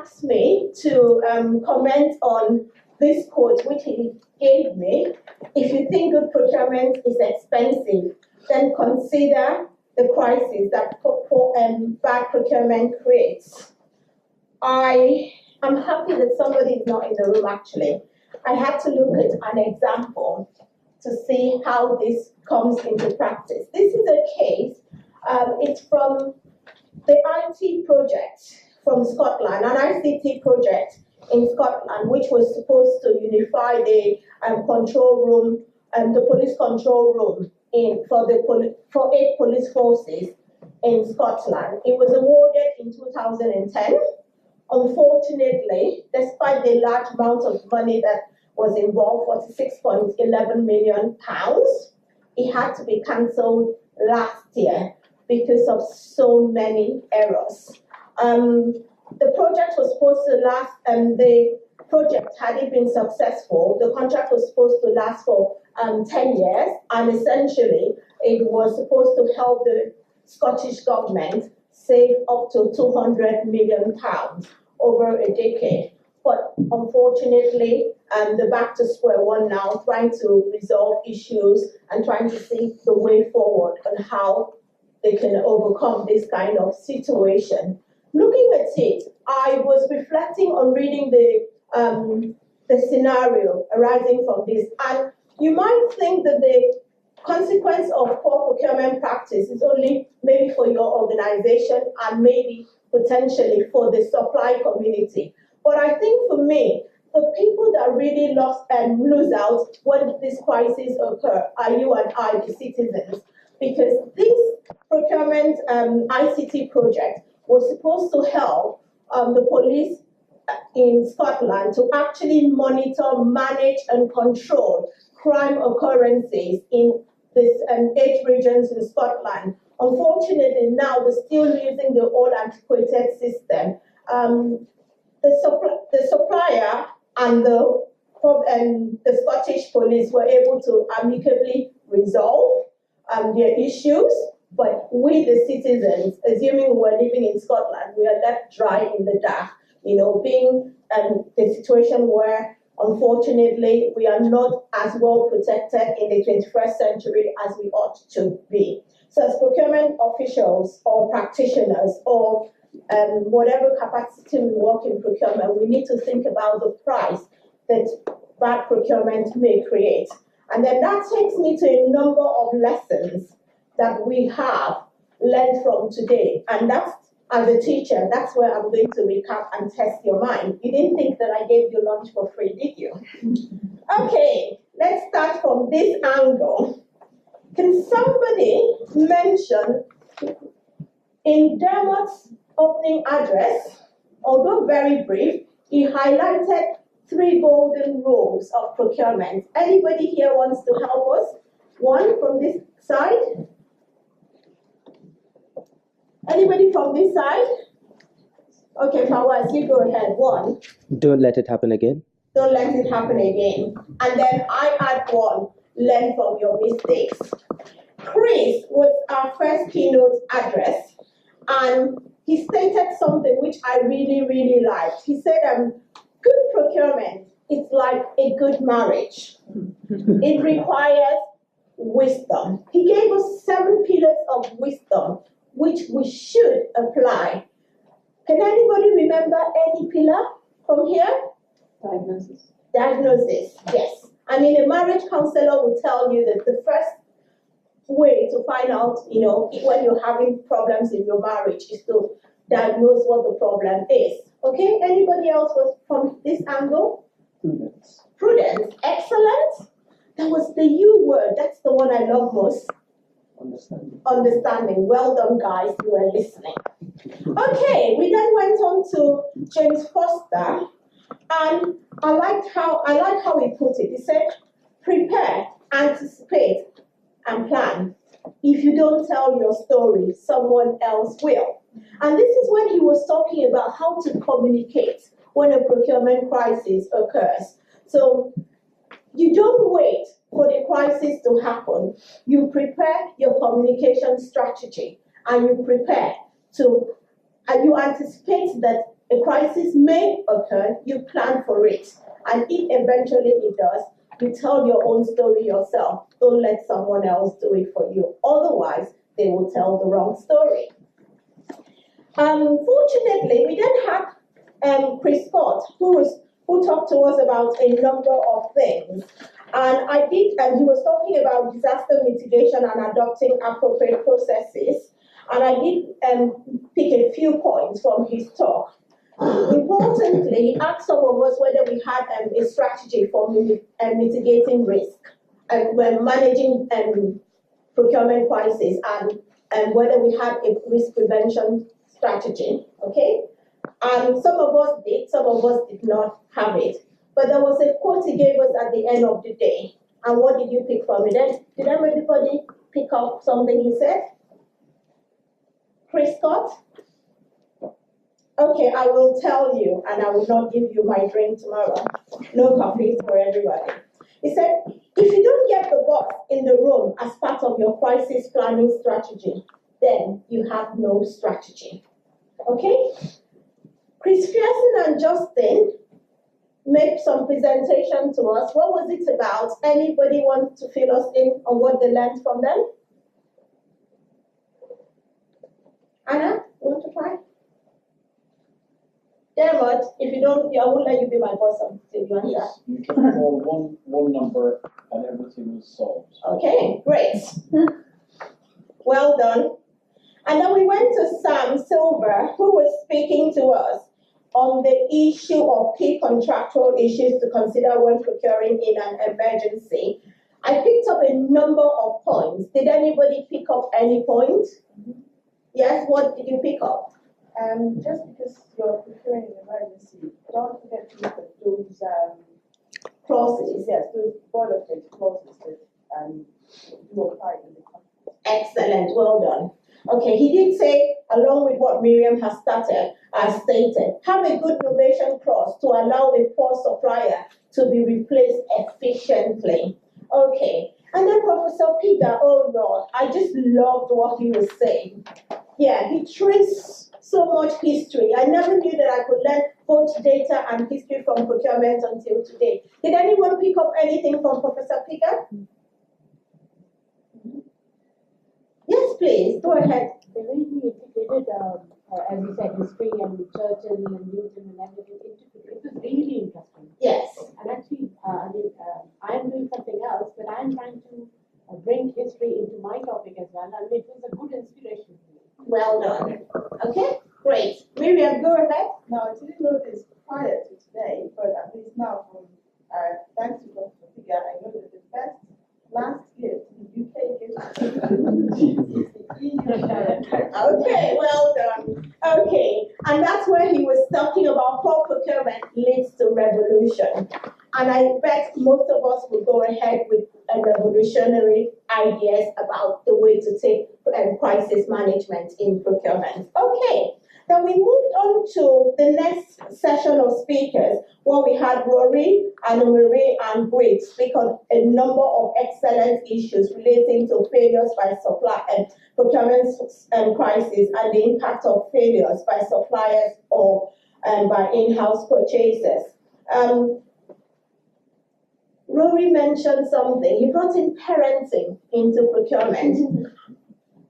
asked me to comment on this quote, which he gave me. If you think good procurement is expensive, then consider the crisis that bad procurement creates. I am happy that somebody is not in the room, actually. I had to look at an example to see how this comes into practice. This is a case, it's from the IT project from Scotland, an ICT project in Scotland, which was supposed to unify the control room, the police control room for 8 police forces in Scotland. It was awarded in 2010. Unfortunately, despite the large amount of money that was involved, £46.11 million, it had to be cancelled last year because of so many errors. The project was supposed to last, the project, had it been successful, the contract was supposed to last for 10 years, and essentially it was supposed to help the Scottish government save up to £200 million over a decade. But unfortunately, they're back to square one now, trying to resolve issues and trying to see the way forward on how they can overcome this kind of situation. Looking at it, I was reflecting on reading the scenario arising from this, and you might think that the consequence of poor procurement practice is only maybe for your organization and maybe potentially for the supply community. But I think for me, the people that really lose out when this crisis occur are you and I, the citizens, because this procurement ICT project was supposed to help the police in Scotland to actually monitor, manage, and control crime occurrences in these 8 regions in Scotland. Unfortunately, now they're still using the old antiquated system. The supplier and the Scottish police were able to amicably resolve their issues, but we, the citizens, assuming we're living in Scotland, we are left dry in the dark, being the situation where, unfortunately, we are not as well protected in the 21st century as we ought to be. So as procurement officials or practitioners or whatever capacity we work in procurement, we need to think about the price that bad procurement may create. And then that takes me to a number of lessons that we have learned from today. And that's, as a teacher, that's where I'm going to recap and test your mind. You didn't think that I gave you lunch for free, did you? Okay, let's start from this angle. Can somebody mention in Dermot's opening address, although very brief, he highlighted 3 golden rules of procurement. Anybody here wants to help us? One from this side? Anybody from this side? Okay, Fawaz, you go ahead. 1. Don't let it happen again. Don't let it happen again. And then I add 1, learn from your mistakes. Chris was our first keynote address, and he stated something which I really, really liked. He said, good procurement is like a good marriage. It requires wisdom. He gave us 7 pillars of wisdom, which we should apply. Can anybody remember any pillar from here? Diagnosis. Diagnosis, yes. I mean, a marriage counselor will tell you that the first way to find out, when you're having problems in your marriage is to diagnose what the problem is. Okay, anybody else was from this angle? Prudence. Prudence, excellent. That was the U word. That's the one I love most. Understanding. Understanding. Well done, guys. You were listening. Okay, we then went on to James Foster, and I like how he put it. He said, prepare, anticipate, and plan. If you don't tell your story, someone else will. And this is when he was talking about how to communicate when a procurement crisis occurs. So you don't wait for the crisis to happen. You prepare your communication strategy, and you prepare to, and you anticipate that a crisis may occur, you plan for it. And if eventually it does, you tell your own story yourself. Don't let someone else do it for you. Otherwise, they will tell the wrong story. Fortunately, we then had Chris Scott, who talked to us about a number of things. And he was talking about disaster mitigation and adopting appropriate processes. And I did pick a few points from his talk. Importantly, he asked some of us whether we had a strategy for mitigating risk and when managing procurement crisis, and whether we had a risk prevention strategy. Okay, and some of us did, some of us did not have it. But there was a quote he gave us at the end of the day. And what did you pick from it? Did everybody pick up something he said? Chris Scott? Okay, I will tell you, and I will not give you my drink tomorrow. No coffee for everybody. He said, if you don't get the boss in the room as part of your crisis planning strategy, then you have no strategy. Okay? Chris Pearson and Justin made some presentation to us. What was it about? Anybody want to fill us in on what they learned from them? Anna, you want to try? Dermot, if you don't, I won't let you be my boss until you answer. Yes, you can call one number and everything was solved. Okay, great. Well done. And then we went to Sam Silver, who was speaking to us on the issue of key contractual issues to consider when procuring in an emergency. I picked up a number of points. Did anybody pick up any points? Yes, what did you pick up? Just because you're procuring an emergency, don't forget to look at those Clauses. yes, those boilerplate clauses that do apply in the contract. Excellent, well done. Okay, he did say, along with what Miriam has stated, have a good novation clause to allow a poor supplier to be replaced efficiently. Okay, and then Professor Piga, oh Lord, I just loved what he was saying. Yeah, he traced so much history. I never knew that I could learn both data and history from procurement until today. Did anyone pick up anything from Professor Piga? Yes, please, go ahead. They really integrated, as you said, history and Churchill and Newton and everything. It was really interesting. Yes. And actually, I'm doing something else, but I'm trying to bring history into my topic as well, and it was a good inspiration for me. Well done. Okay, great. Miriam, go ahead. Now, I didn't know this prior to today, but at least now, from thanks to Dr. Figure, I know that the best last gift the UK gives is the EU directive. Okay, well done. Okay, and that's where he was talking about procurement leads to revolution. And I bet most of us will go ahead with revolutionary ideas about the way to take crisis management in procurement. Okay, then we moved on to the next session of speakers, where we had Rory, Anna-Marie, and Greg speak on a number of excellent issues relating to failures by supply and procurement crisis and the impact of failures by suppliers or by in-house purchasers. Rory mentioned something. He brought in parenting into procurement.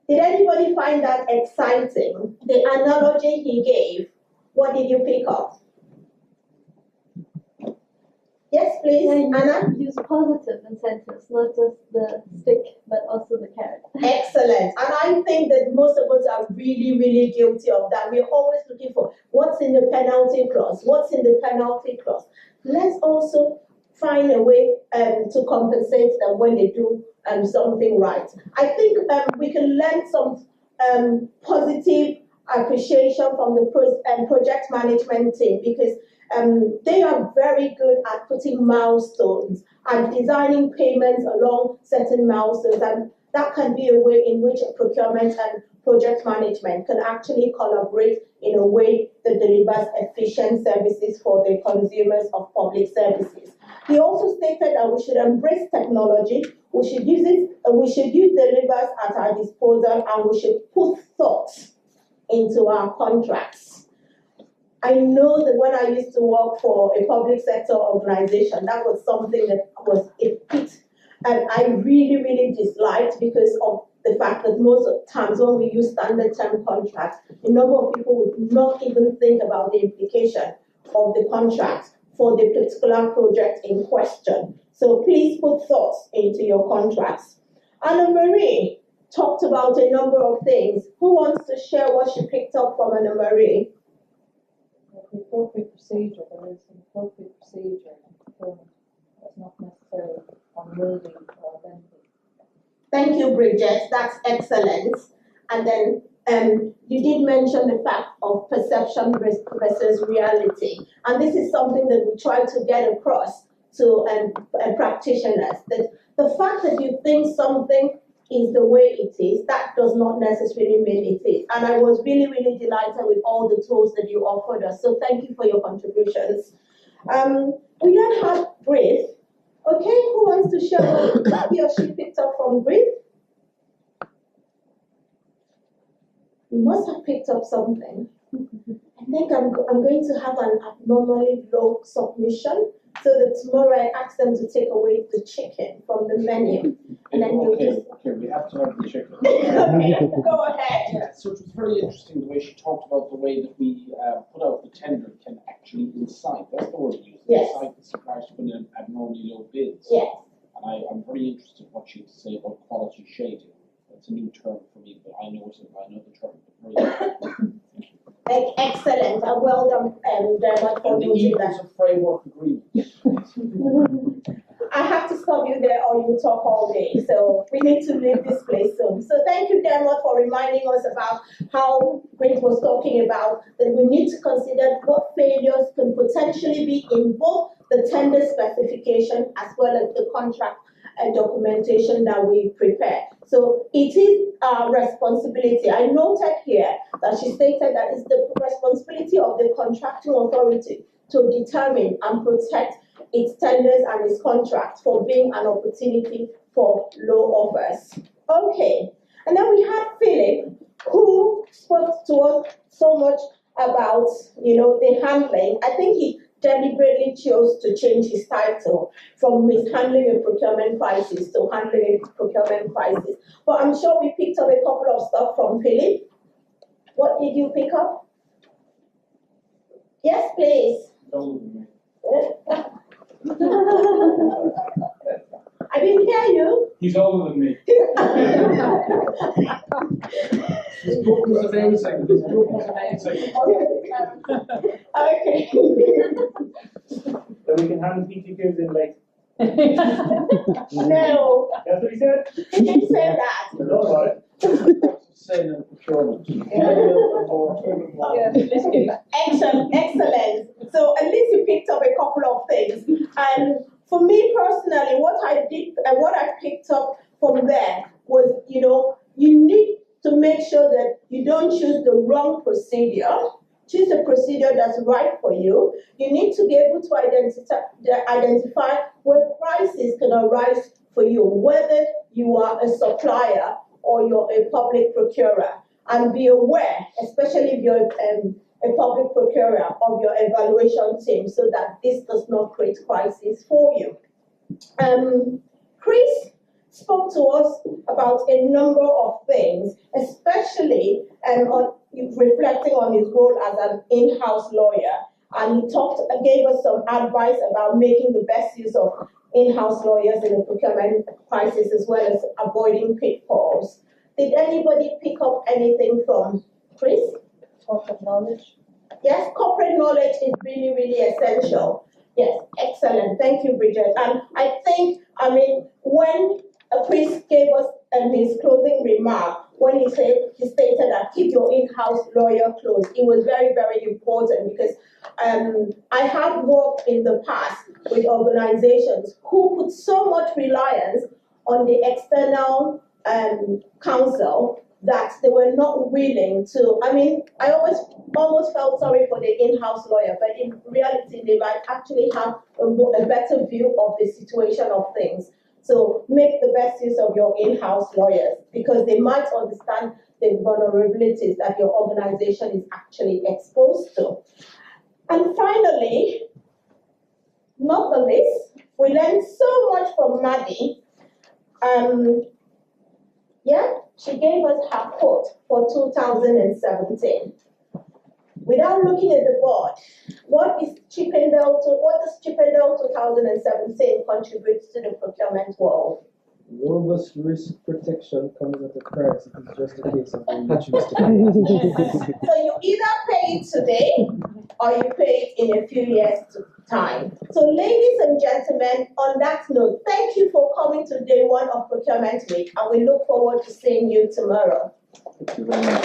Did anybody find that exciting? The analogy he gave, what did you pick up? Yes, please, Anna? Use positive incentives, not just the stick, but also the carrot. Excellent. And I think that most of us are really, really guilty of that. We're always looking for what's in the penalty clause, what's in the penalty clause. Let's also find a way to compensate them when they do something right. I think we can learn some positive appreciation from the project management team, because they are very good at putting milestones and designing payments along certain milestones, and that can be a way in which procurement and project management can actually collaborate in a way that delivers efficient services for the consumers of public services. He also stated that we should embrace technology, we should use the levers at our disposal, and we should put thought into our contracts. I know that when I used to work for a public sector organization, that was something that was a pit, and I really, really disliked because of the fact that most of the times when we use standard term contracts, a number of people would not even think about the implication of the contract for the particular project in question. So please put thoughts into your contracts. Anna Marie talked about a number of things. Who wants to share what she picked up from Anna Marie? The appropriate procedure, there is an appropriate procedure in procurement. That's not necessarily unwieldy or lengthy. Thank you, Bridget. That's excellent. And then you did mention the fact of perception versus reality. And this is something that we try to get across to practitioners, that the fact that you think something is the way it is, that does not necessarily mean it is. And I was really, really delighted with all the tools that you offered us. So thank you for your contributions. We then have Breathe. Okay, who wants to share what he or she picked up from Breathe? You must have picked up something. I think I'm going to have an abnormally low submission so that tomorrow I ask them to take away the chicken from the menu. And then you Okay, just... okay, we have to have the chicken. Okay, go ahead. Yeah, so it was very interesting the way she talked about the way that we put out the tender can actually incite, that's the word you used, Yes. incite the suppliers to put in abnormally low bids. Yes. And I'm very interested in what she had to say about quality shading. That's a new term for me, but I know the term. But very Excellent. Well done, Dermot, for and the noting evils that. of framework agreements. I have to stop you there or you talk all day. So we need to leave this place soon. So thank you, Dermot, for reminding us about how Grace was talking about that we need to consider what failures can potentially be in both the tender specification as well as the contract documentation that we prepare. So it is our responsibility. I noted here that she stated that it's the responsibility of the contracting authority to determine and protect its tenders and its contracts for being an opportunity for low offers. Okay, and then we have Philip, who spoke to us so much about, the handling. I think he deliberately chose to change his title from mishandling a procurement crisis to handling a procurement crisis. But I'm sure we picked up a couple of stuff from Philip. What did you pick up? Yes, please. I didn't hear you. He's older than me. His book was amazing. His book was amazing. Okay. So we can hand PTQs in later. No, That's what he said? he didn't say that. I know about it. Saying in procurement. Excellent. So at least you picked up a couple of things. And for me personally, what I picked up from there was, you need to make sure that you don't choose the wrong procedure. Choose a procedure that's right for you. You need to be able to identify where prices can arise for you, whether you are a supplier or you're a public procurer, and be aware, especially if you're a public procurer, of your evaluation team so that this does not create crisis for you. Chris spoke to us about a number of things, especially on reflecting on his role as an in-house lawyer, and he gave us some advice about making the best use of in-house lawyers in a procurement crisis, as well as avoiding pitfalls. Did anybody pick up anything from Chris? Corporate knowledge. Yes, corporate knowledge is really, really essential. Yes, excellent. Thank you, Bridget. And I think, when Chris gave us his closing remark, when he stated that keep your in-house lawyer close, it was very, very important because I have worked in the past with organizations who put so much reliance on the external counsel that they were not willing to. I almost felt sorry for the in-house lawyer, but in reality, they might actually have a better view of the situation of things. So make the best use of your in-house lawyers because they might understand the vulnerabilities that your organization is actually exposed to. And finally, not the least, we learned so much from Maddie. She gave us her quote for 2017. Without looking at the board, what does Chippendale 2017 contribute to the procurement world? Robust risk protection comes at a price. It's just a case of when you choose to pay it. So you either pay it today or you pay it in a few years' time. So ladies and gentlemen, on that note, thank you for coming to day one of Procurement Week, and we look forward to seeing you tomorrow. Thank you very much.